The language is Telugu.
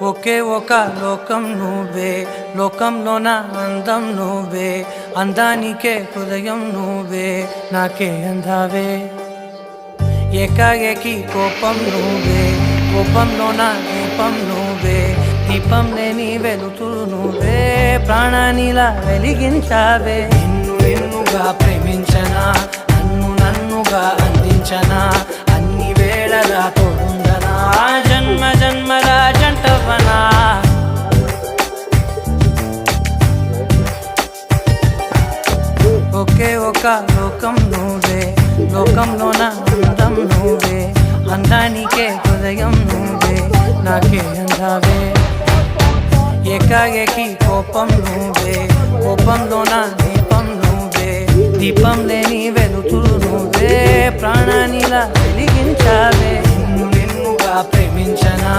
ఒకే ఒక లోకం నువ్వే, లోకంలోన అందం నువ్వే, అందానికే హృదయం నువ్వే, నాకే అందావే. ఏకాఏకి కోపం నువ్వే, కోపంలోన దీపం నువ్వే, దీపం లేని వెలుతురు నువ్వే, ప్రాణానిలా వెలిగించావే. నిన్నుగా ప్రేమించనా, నన్నుగా అందించనా, అన్ని వేళలా తోడుందనా, జన్మ జన్మల జంటవనా. ఒకే ఒక లోకం నువ్వే, లోకంలోన అందం నువ్వే, అందానికే హృదయం నువ్వే, నాకే అందావే. ఏకాఏకి కోపం నువ్వే, కోపంలోన దీపం నువ్వే, దీపం లేని వెలుతురు నువ్వే, ప్రాణానిలా వెలిగించావే. నిన్నుగా ప్రేమించనా,